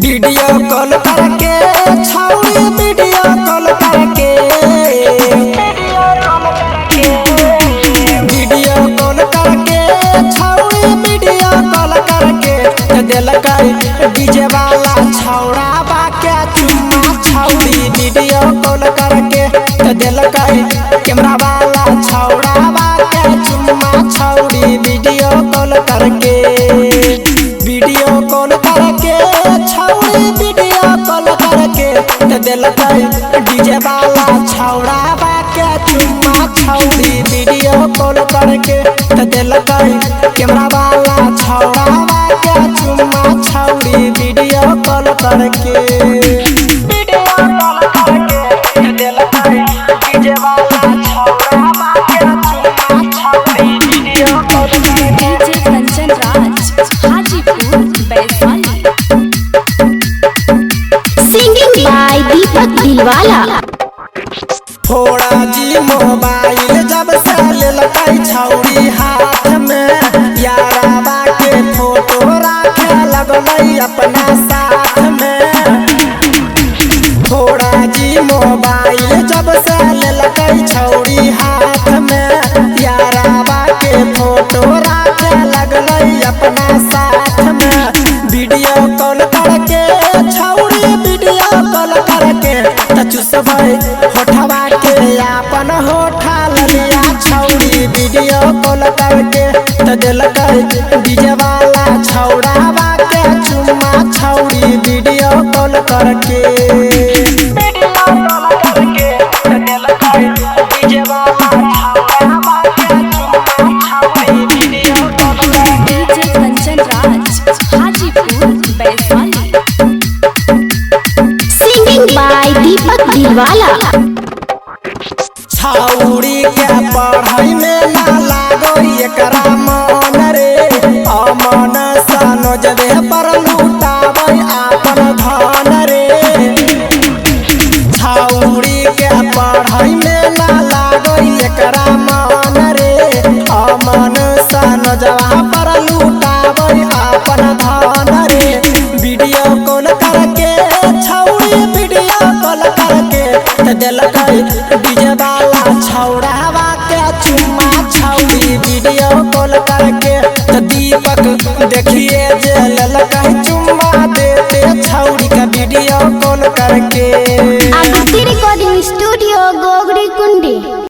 Video call करके छौड़ी video call करके वीडियो कॉल करके छौड़ी वीडियो कॉल करके दिलकई डीजे वाला छौड़ा बाके चुम्मा छौड़ी वीडियो कॉल करके दिलकई कैमरा वाला छौड़ा बाके चुम्मा छौड़ी वीडियो कॉल करके वीडियो कॉल करके छौड़ी वीडियो कॉल करके दिलकई डीजे वाला छौड़ा बाके चुम्मा छौड़ी वीडियो कॉल करके दिलकई कैमरा वाला छौड़ा बाके चुम्मा छौड़ी वीडियो कॉल करके वीडियो कॉल करके दिलकई डीजे वाला छौड़ा बाके चुम्मा छौड़ी वीडियो कॉल करके DJ Kanchan Raj Hajipur Vaishali. Singing by Deepak Dilwala. थोड़ा जी मोबाइल जब से लेलकई छौड़ी हाथ में याराबा के फोटो रखे लगलई अपना साथ में। थोड़ा जी मोबाइल जब से लेलकई छौड़ी हाथ में याराबा के फोटो रखे लगलई अपना साथ में। वीडियो कॉल करके छौड़ी वीडियो कॉल करके चुसबै होठवा के अपन होठा लिया छौड़ी वीडियो कॉल करके दिलकई डीजे वाला छौड़ा बाके चुम्मा छौड़ी वीडियो कॉल करके वीडियो कॉल करके दिलकई डीजे वाला छौड़ा बाके चुम्मा छौड़ी वीडियो कॉल करके DJ Kanchan Raj Hajipur Vaishali. Singing by Deepak Dilwala. छौड़ी के पढ़ाई में ना लागो एकरा मन रे अमन सनो जबे पर लुटाबै आपन धन रे। छौड़ी के पढ़ाई में ना लागो एकरा मन रे अमन सनो जबे पर लुटाबै आपन धन रे। वीडियो कॉल करके छौड़ी वीडियो कॉल करके दिलकई डीजे वाला छौड़ा बाके चुम्मा छौड़ी वीडियो कॉल करके दीपक देखिए जे ललकई चुम्मा देते छौड़ी का वीडियो कॉल करके। आकृति रिकॉर्डिंग स्टूडियो गोगरी कुंडी।